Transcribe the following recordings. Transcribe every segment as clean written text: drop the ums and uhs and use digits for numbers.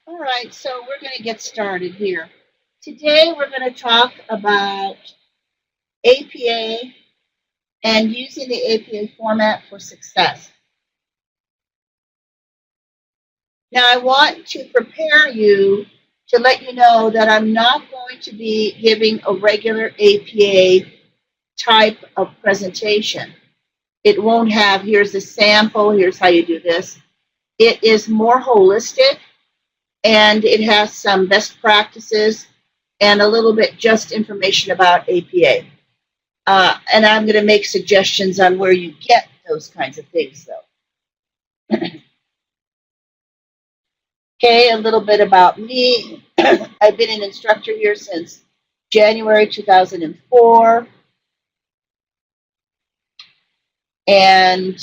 All right, so we're going to get started here. Today we're going to talk about APA and using the APA format for success. Now I want to prepare you to let you know that I'm not going to be giving a regular APA type of presentation. It won't have, here's a sample, here's how you do this. It is more holistic, and it has some best practices and a little bit just information about APA. And I'm going to make suggestions on where you get those kinds of things, though. Okay, a little bit about me. I've been an instructor here since January 2004. And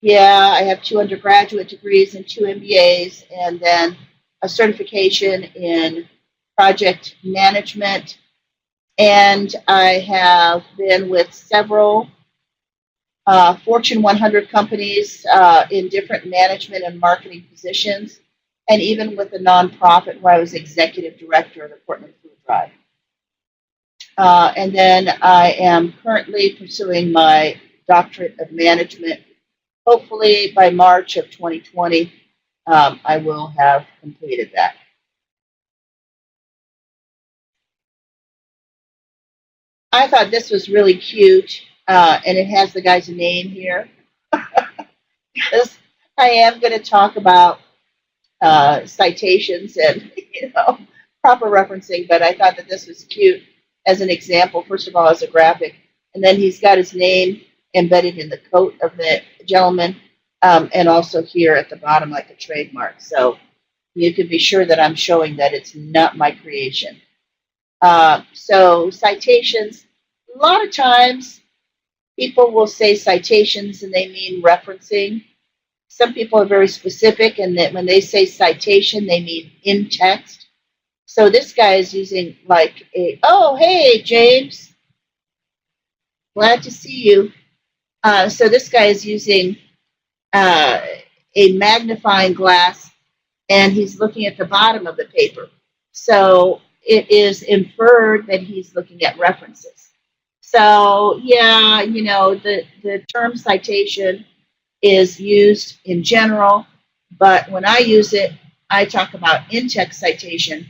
yeah, I have 2 undergraduate degrees and 2 MBAs, and then a certification in project management. And I have been with several Fortune 100 companies in different management and marketing positions, and even with a nonprofit where I was executive director of the Portland Food Drive. And then I am currently pursuing my doctorate of management. Hopefully by March of 2020, I will have completed that. I thought this was really cute, and it has the guy's name here. Because I am going to talk about citations and proper referencing, but I thought that this was cute as an example. First of all, as a graphic, and then he's got his name embedded in the coat of the gentleman, and also here at the bottom like a trademark. So you can be sure that I'm showing that it's not my creation. So citations, a lot of times people will say citations and they mean referencing. Some people are very specific, and that when they say citation, they mean in text. So this guy is using like oh, hey, James, glad to see you. So this guy is using a magnifying glass, and he's looking at the bottom of the paper. So it is inferred that he's looking at references. So yeah, the term citation is used in general, but when I use it, I talk about in-text citation,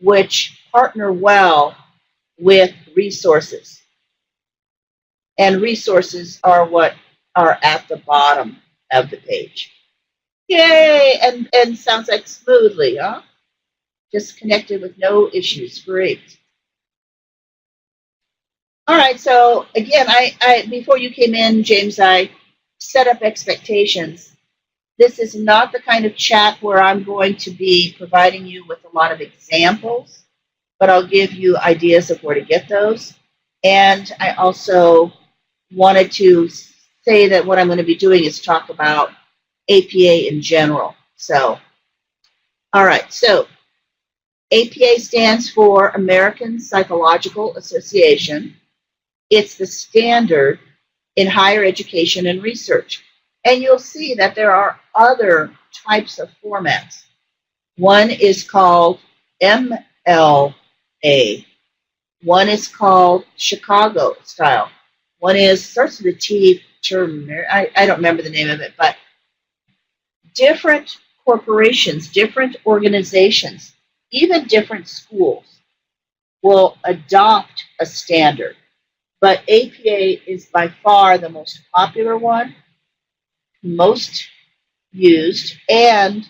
which partner well with resources. And resources are what are at the bottom of the page. Yay! And sounds like smoothly, huh? Just connected with no issues. Great. All right, so again, I before you came in, James, I set up expectations. This is not the kind of chat where I'm going to be providing you with a lot of examples, but I'll give you ideas of where to get those. And I also wanted to say that what I'm going to be doing is talk about APA in general. So, all right, so APA stands for American Psychological Association. It's the standard in higher education and research. And you'll see that there are other types of formats. One is called MLA. One is called Chicago style. One is, starts with a T, I don't remember the name of it, but different corporations, different organizations, even different schools will adopt a standard. But APA is by far the most popular one, most used, and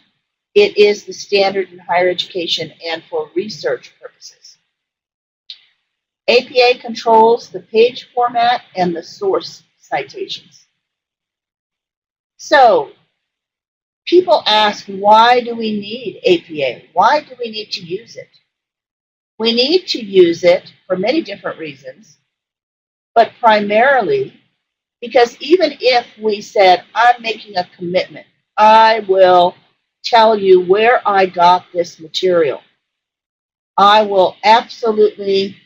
it is the standard in higher education and for research purposes. APA controls the page format and the source citations. So people ask, why do we need APA? Why do we need to use it? We need to use it for many different reasons, but primarily because even if we said, I'm making a commitment, I will tell you where I got this material. I will absolutely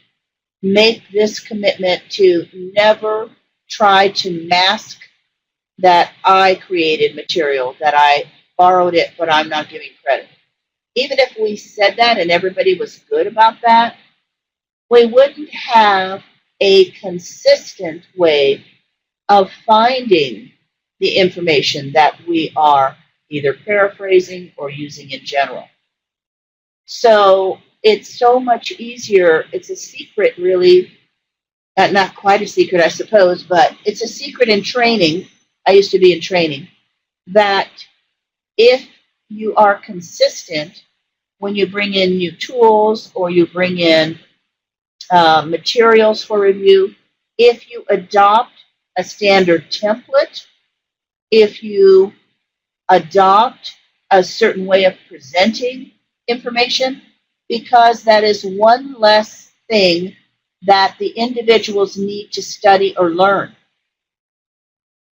make this commitment to never try to mask that I created material, that I borrowed it, but I'm not giving credit. even if we said that and everybody was good about that, we wouldn't have a consistent way of finding the information that we are either paraphrasing or using in general. So it's so much easier. It's a secret, really. Not quite a secret, I suppose, but it's a secret in training. I used to be in training, that if you are consistent when you bring in new tools or you bring in materials for review, if you adopt a standard template, if you adopt a certain way of presenting information, because that is one less thing that the individuals need to study or learn.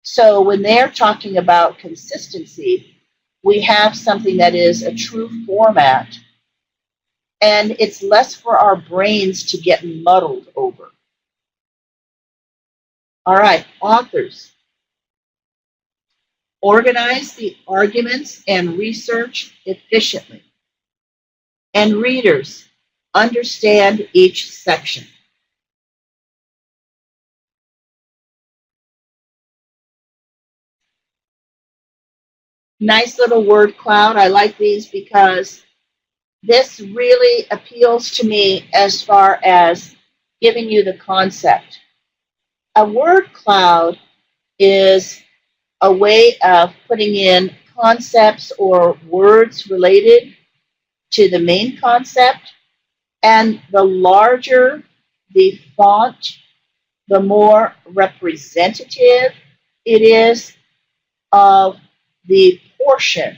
So when they're talking about consistency, we have something that is a true format, and it's less for our brains to get muddled over. All right, authors. Organize the arguments and research efficiently. And readers, understand each section. Nice little word cloud. I like these because this really appeals to me as far as giving you the concept. A word cloud is a way of putting in concepts or words related to the main concept, and the larger the font, the more representative it is of the portion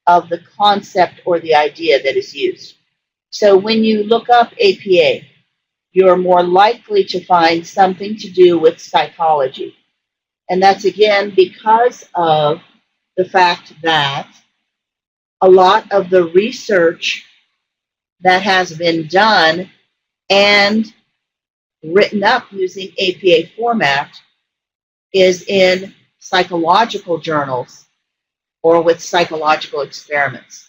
of the concept or the idea that is used. So when you look up APA, you're more likely to find something to do with psychology. And that's again because of the fact that a lot of the research that has been done and written up using APA format is in psychological journals or with psychological experiments.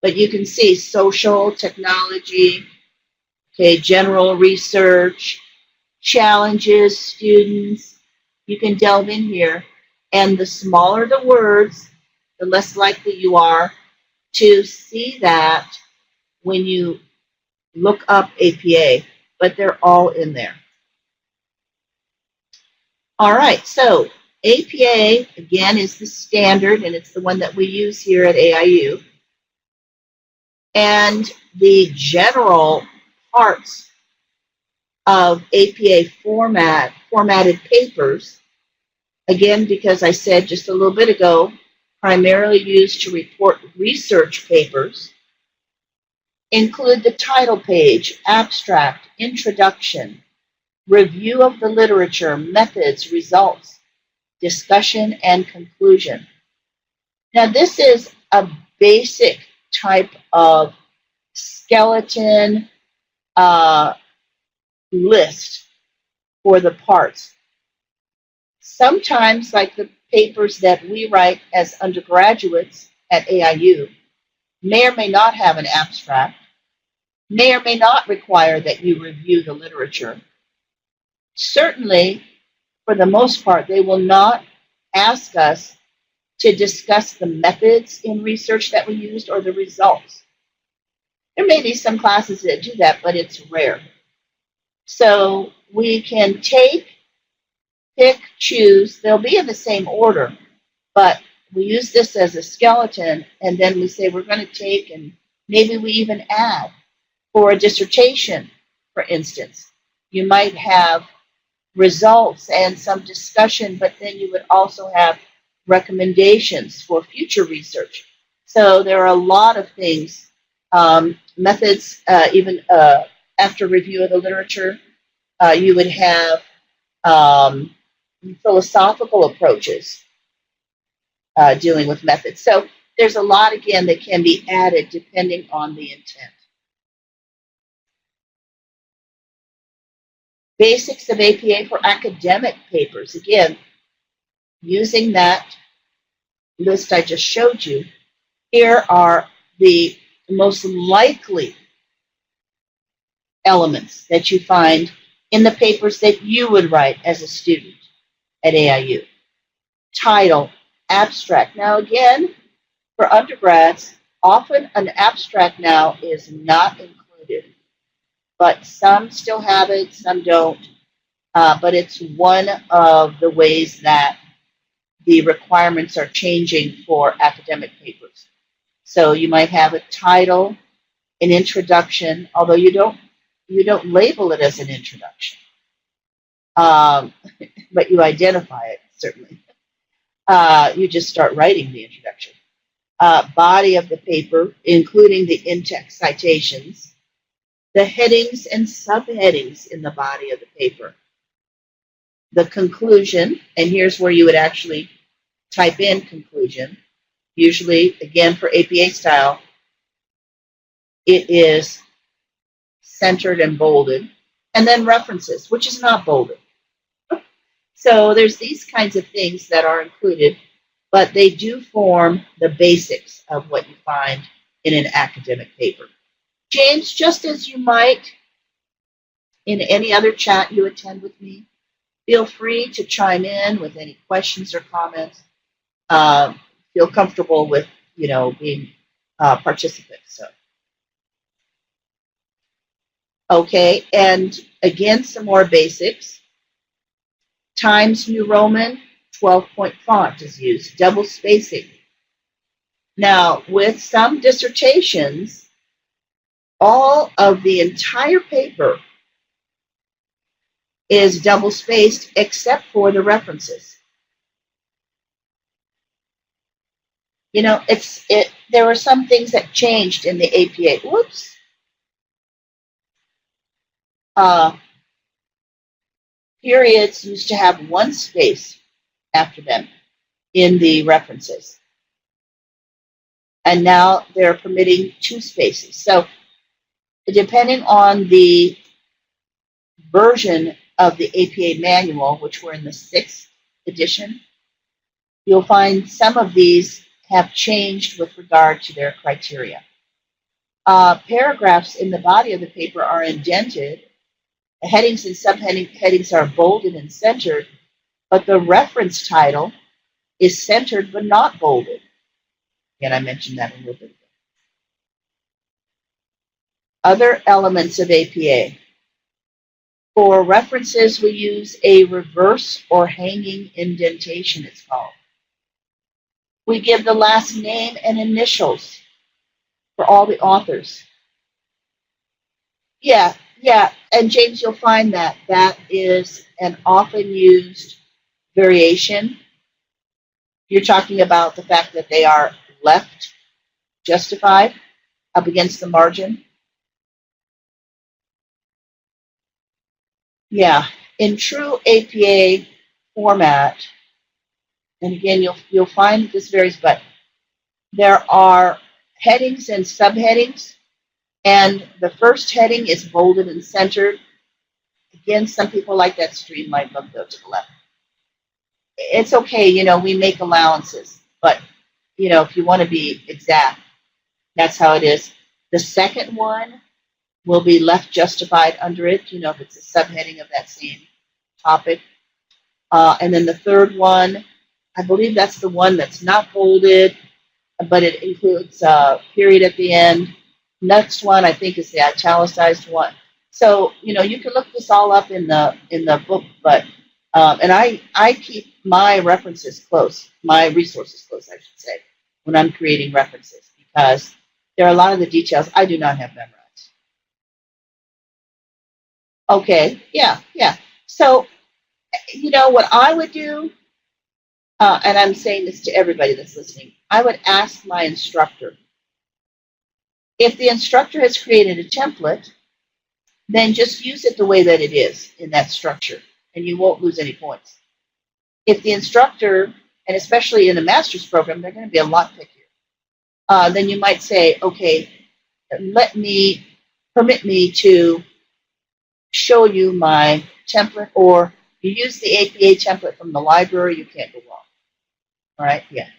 But you can see social, technology, okay, general research, challenges, students. You can delve in here, and the smaller the words, the less likely you are to see that when you look up APA, but they're all in there. All right, so APA, again, is the standard, and it's the one that we use here at AIU. And the general parts of APA formatted papers, again, because I said just a little bit ago, primarily used to report research papers, include the title page, abstract, introduction, review of the literature, methods, results, discussion, and conclusion. Now, this is a basic type of skeleton list for the parts. Sometimes, like the papers that we write as undergraduates at AIU, may or may not have an abstract, may or may not require that you review the literature. Certainly, for the most part, they will not ask us to discuss the methods in research that we used or the results. There may be some classes that do that, but it's rare. So we can take, pick, choose. They'll be in the same order, but we use this as a skeleton, and then we say we're going to take, and maybe we even add for a dissertation, for instance. You might have results and some discussion, but then you would also have recommendations for future research. So there are a lot of things, methods, even after review of the literature, you would have philosophical approaches dealing with methods. So there's a lot, again, that can be added depending on the intent. Basics of APA for academic papers. Again, using that list I just showed you, here are the most likely elements that you find in the papers that you would write as a student at AIU. Title, abstract. Now again, for undergrads, often an abstract now is not included, but some still have it, some don't. But it's one of the ways that the requirements are changing for academic papers. So you might have a title, an introduction, although you don't label it as an introduction, but you identify it certainly. You just start writing the introduction. Body of the paper, including the in-text citations, the headings and subheadings in the body of the paper, the conclusion, and here's where you would actually type in conclusion. Usually, again, for APA style, it is centered and bolded, and then references, which is not bolded. So there's these kinds of things that are included, but they do form the basics of what you find in an academic paper. James, just as you might in any other chat you attend with me, feel free to chime in with any questions or comments. Feel comfortable with, being participants. So, okay, and again, some more basics. Times New Roman, 12-point font is used, double spacing. Now, with some dissertations, all of the entire paper is double spaced except for the references. There were some things that changed in the APA. Whoops. Periods used to have one space after them in the references. And now they're permitting two spaces. So depending on the version of the APA manual, which we're in the 6th edition, you'll find some of these have changed with regard to their criteria. Paragraphs in the body of the paper are indented. The headings and subheadings are bolded and centered, but the reference title is centered but not bolded. Again, I mentioned that a little bit ago. Other elements of APA. For references, we use a reverse or hanging indentation, it's called. We give the last name and initials for all the authors. Yeah, and James, you'll find that is an often used variation. You're talking about the fact that they are left justified up against the margin. Yeah, in true APA format, and again, you'll find that this varies, but there are headings and subheadings, and the first heading is bolded and centered. Again, some people like that streamlined look, though, to the left. It's okay, we make allowances, but, if you want to be exact, that's how it is. The second one will be left justified under it, if it's a subheading of that same topic. And then the third one, I believe that's the one that's not bolded, but it includes a period at the end. Next one, I think, is the italicized one. So, you can look this all up in the book, but, and I keep my references close, my resources close, I should say, when I'm creating references, because there are a lot of the details I do not have memorized. Okay, yeah. So, what I would do, and I'm saying this to everybody that's listening, I would ask my instructor. If the instructor has created a template, then just use it the way that it is in that structure, and you won't lose any points. If the instructor, and especially in a master's program, they're going to be a lot pickier. Then you might say, okay, permit me to show you my template, or you use the APA template from the library, you can't go wrong. All right, yeah.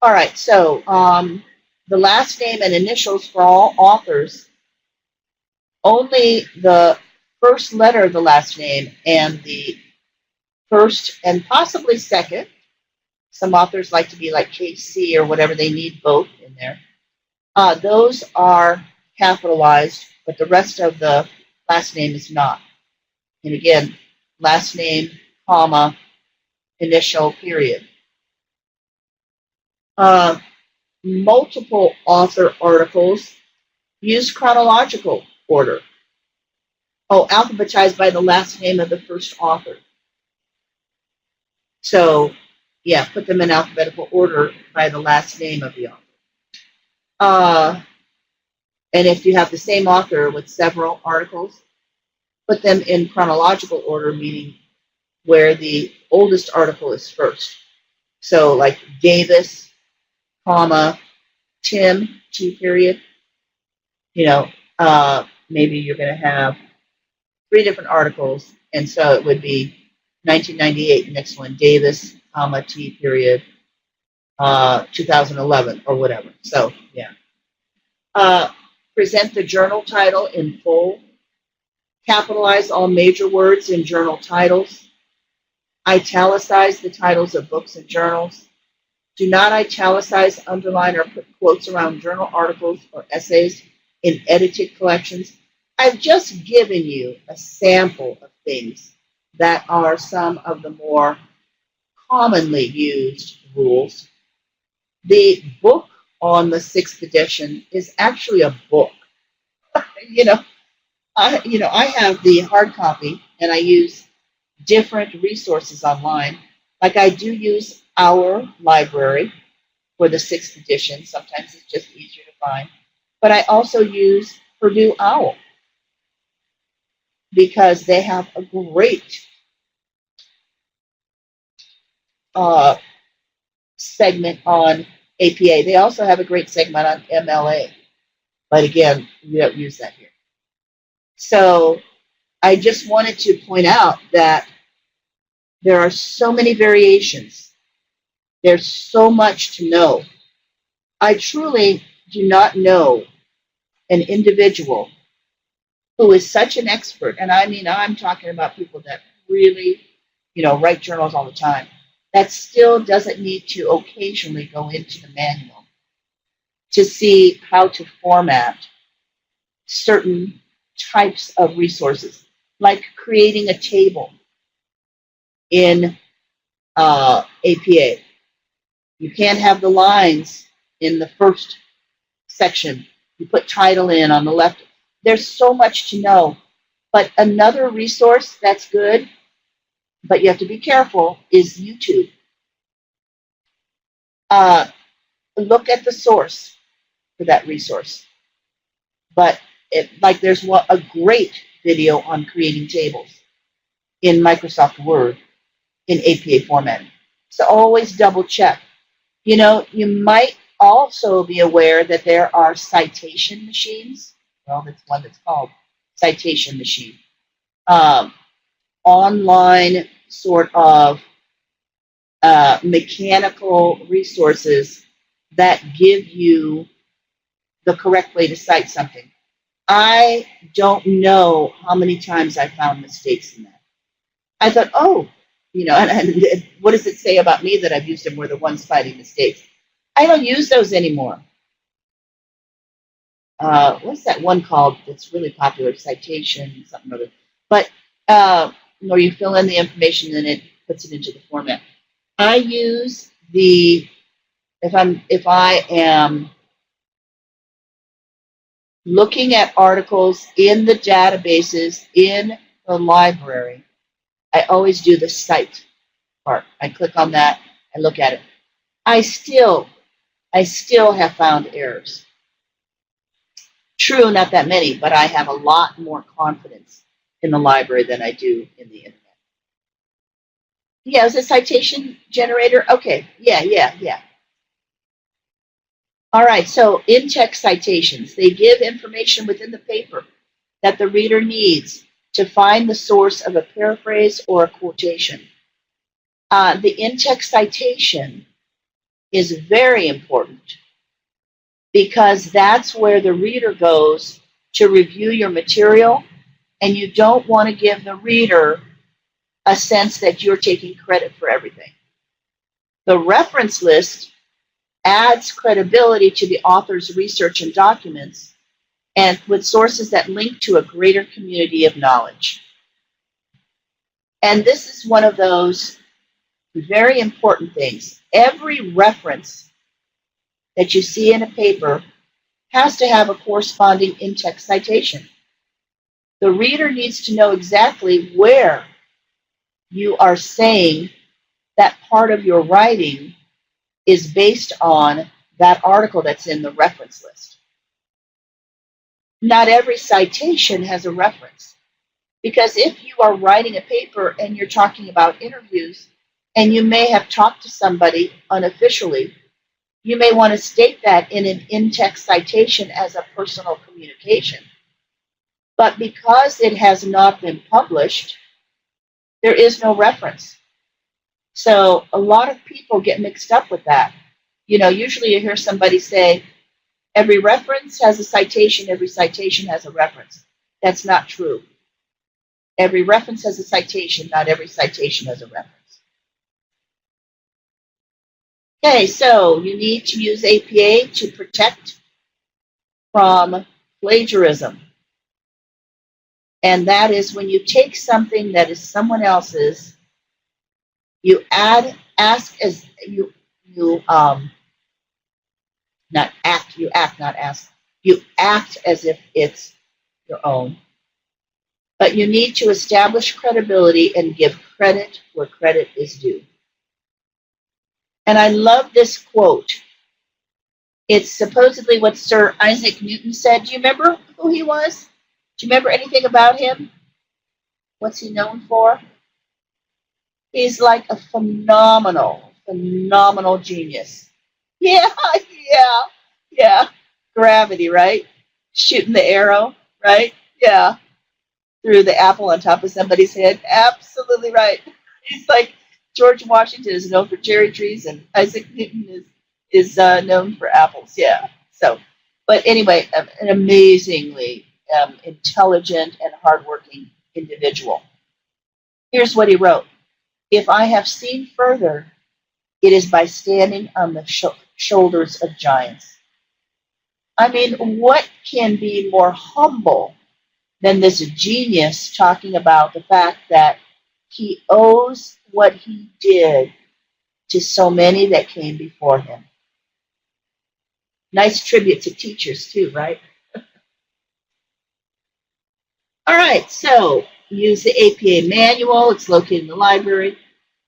All right, so the last name and initials for all authors, only the first letter of the last name and the first and possibly second. Some authors like to be like KC or whatever, they need both in there. Those are capitalized, but the rest of the last name is not. And again, last name, comma, initial, period. Multiple author articles use chronological order. Oh, alphabetized by the last name of the first author. So, yeah, put them in alphabetical order by the last name of the author. And if you have the same author with several articles, put them in chronological order, meaning where the oldest article is first. So, like Davis, comma, Tim, T period. You know, maybe you're going to have 3 different articles, and so it would be 1998, the next one, Davis, comma, T period, 2011, or whatever. So, yeah. Present the journal title in full. Capitalize all major words in journal titles. Italicize the titles of books and journals. Do not italicize, underline, or put quotes around journal articles or essays in edited collections. I've just given you a sample of things that are some of the more commonly used rules. The book on the 6th edition is actually a book. I have the hard copy, and I use different resources online. Like I do use our library for the 6th edition. Sometimes it's just easier to find. But I also use Purdue OWL because they have a great segment on APA. They also have a great segment on MLA. But again, we don't use that here. So I just wanted to point out that there are so many variations. There's so much to know. I truly do not know an individual who is such an expert, and I mean, I'm talking about people that really, write journals all the time, that still doesn't need to occasionally go into the manual to see how to format certain types of resources, like creating a table in APA. You can't have the lines in the first section. You put title in on the left. There's so much to know. But another resource that's good, but you have to be careful, is YouTube. Look at the source for that resource. But there's a great video on creating tables in Microsoft Word in APA formatting. So always double check. You might also be aware that there are citation machines. Well, that's one that's called Citation Machine. Online sort of mechanical resources that give you the correct way to cite something. I don't know how many times I found mistakes in that. I thought, and what does it say about me that I've used them were the ones finding mistakes? I don't use those anymore. What's that one called that's really popular? Citation, something or other. But where you fill in the information and it puts it into the format. I use if I am looking at articles in the databases in the library, I always do the cite part. I click on that and look at it. I still have found errors. True, not that many, but I have a lot more confidence in the library than I do in the internet. Yeah, is a citation generator? Okay, yeah. All right, so in-text citations, they give information within the paper that the reader needs to find the source of a paraphrase or a quotation. The in-text citation is very important because that's where the reader goes to review your material, and you don't want to give the reader a sense that you're taking credit for everything. The reference list adds credibility to the author's research and documents, and with sources that link to a greater community of knowledge. And this is one of those very important things. Every reference that you see in a paper has to have a corresponding in-text citation. The reader needs to know exactly where you are saying that part of your writing is based on that article that's in the reference list. Not every citation has a reference, because if you are writing a paper and you're talking about interviews, and you may have talked to somebody unofficially, you may want to state that in an in-text citation as a personal communication. But because it has not been published, there is no reference. So a lot of people get mixed up with that. Usually you hear somebody say, every reference has a citation, every citation has a reference. That's not true. Every reference has a citation, not every citation has a reference. Okay, so you need to use APA to protect from plagiarism. And that is when you take something that is someone else's, you act as if it's your own. But you need to establish credibility and give credit where credit is due. And I love this quote. It's supposedly what Sir Isaac Newton said. Do you remember who he was? Do you remember anything about him? What's he known for? He's like a phenomenal genius. Yeah. Gravity, right? Shooting the arrow, right? Yeah. Through the apple on top of somebody's head. Absolutely right. He's like George Washington is known for cherry trees, and Isaac Newton is known for apples. Yeah. So, but anyway, an amazingly intelligent and hardworking individual. Here's what he wrote. If I have seen further, it is by standing on the shoulders of giants. I mean, what can be more humble than this genius talking about the fact that he owes what he did to so many that came before him? Nice tribute to teachers too, right? All right, so use the APA manual. It's located in the library.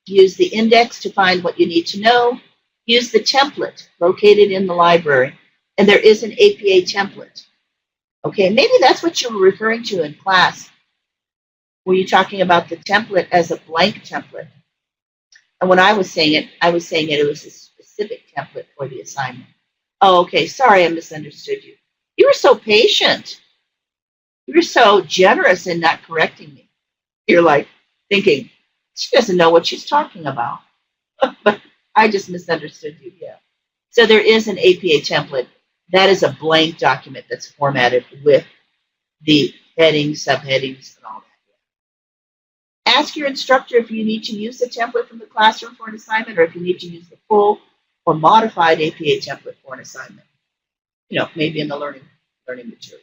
Use the index to find what you need to know. Use the template located in the library. And there is an APA template. Okay, maybe that's what you were referring to in class. Were you talking about the template as a blank template? And when I was saying it was a specific template for the assignment. Oh, okay, sorry, I misunderstood you. You were so patient. You were so generous in not correcting me. You're like thinking, she doesn't know what she's talking about. But I just misunderstood you, yeah. So there is an APA template. That is a blank document that's formatted with the headings, subheadings, and all that. Ask your instructor if you need to use the template from the classroom for an assignment, or if you need to use the full or modified APA template for an assignment. Maybe in the learning materials.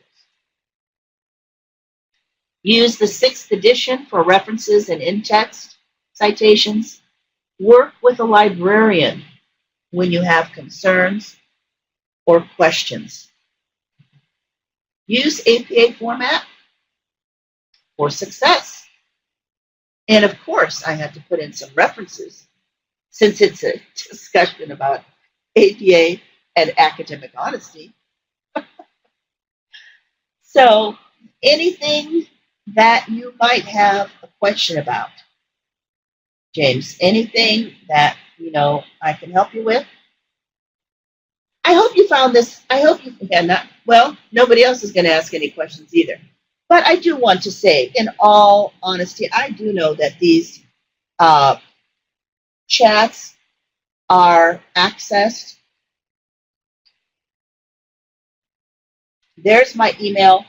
Use the 6th edition for references and in-text citations. Work with a librarian when you have concerns or questions. Use APA format for success. And of course, I had to put in some references since it's a discussion about APA and academic honesty. So anything that you might have a question about, James, anything that I can help you with? I hope you found this. I hope you nobody else is going to ask any questions either. But I do want to say, in all honesty, I do know that these chats are accessed There's my email.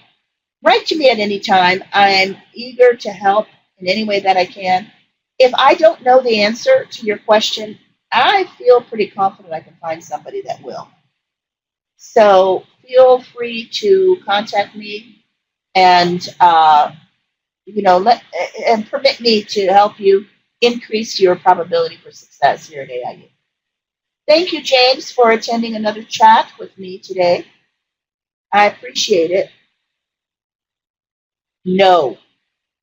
Write to me at any time. I'm eager to help in any way that I can. If I don't know the answer to your question, I feel pretty confident I can find somebody that will. So feel free to contact me and and permit me to help you increase your probability for success here at AIU. Thank you, James, for attending another chat with me today. I appreciate it. No,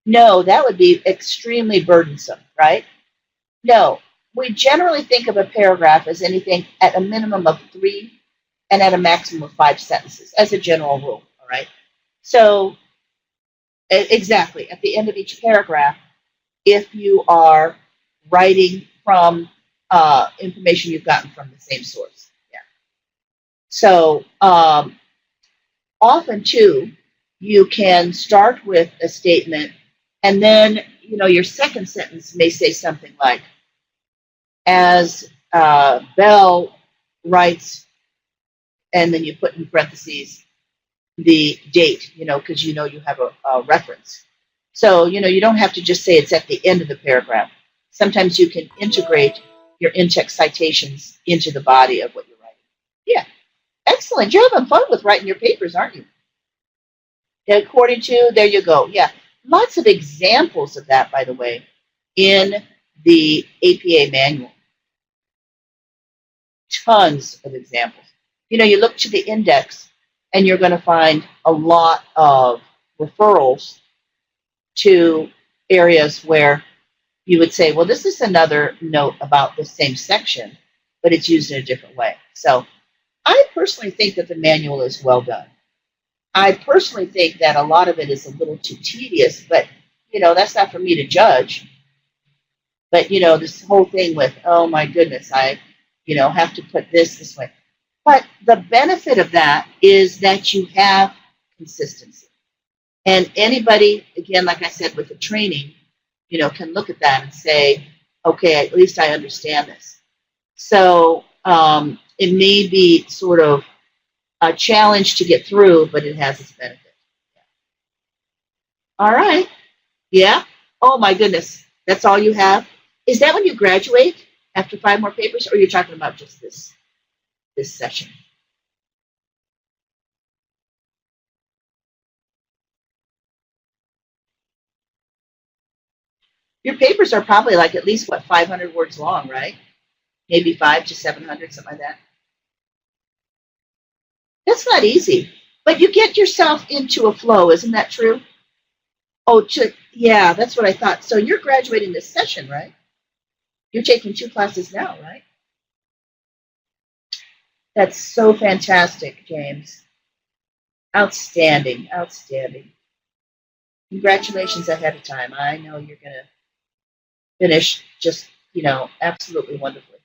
that would be extremely burdensome, right? No, we generally think of a paragraph as anything at a minimum of 3 and at a maximum of 5 sentences as a general rule, all right? So, exactly, at the end of each paragraph, if you are writing from information you've gotten from the same source. Yeah. So, often, too, you can start with a statement, and then, your second sentence may say something like, as Bell writes, and then you put in parentheses the date, because you have a reference. So, you don't have to just say it's at the end of the paragraph. Sometimes you can integrate your in-text citations into the body of what you're writing. Yeah, excellent. You're having fun with writing your papers, aren't you? According to, there you go. Yeah, lots of examples of that, by the way, in the APA manual. Tons of examples. You look to the index, and you're going to find a lot of referrals to areas where you would say, well, this is another note about the same section, but it's used in a different way. So I personally think that the manual is well done. I personally think that a lot of it is a little too tedious, but, that's not for me to judge. But, this whole thing with, oh, my goodness, I, have to put this way. But the benefit of that is that you have consistency. And anybody, again, like I said, with the training, can look at that and say, okay, at least I understand this. So it may be sort of a challenge to get through, but it has its benefit. All right. Yeah. Oh, my goodness. That's all you have? Is that when you graduate after 5 more papers, or are you talking about just this session? Your papers are probably like at least, 500 words long, right? Maybe 500 to 700, something like that. That's not easy. But you get yourself into a flow, isn't that true? Oh, yeah, that's what I thought. So you're graduating this session, right? You're taking 2 classes now, right? That's so fantastic, James. Outstanding, outstanding. Congratulations ahead of time. I know you're going to finish just, absolutely wonderfully.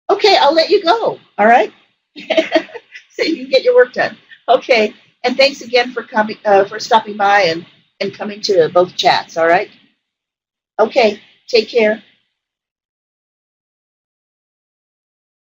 Okay, I'll let you go. All right? So you can get your work done. Okay. And thanks again for coming, for stopping by and coming to both chats. All right? Okay. Take care.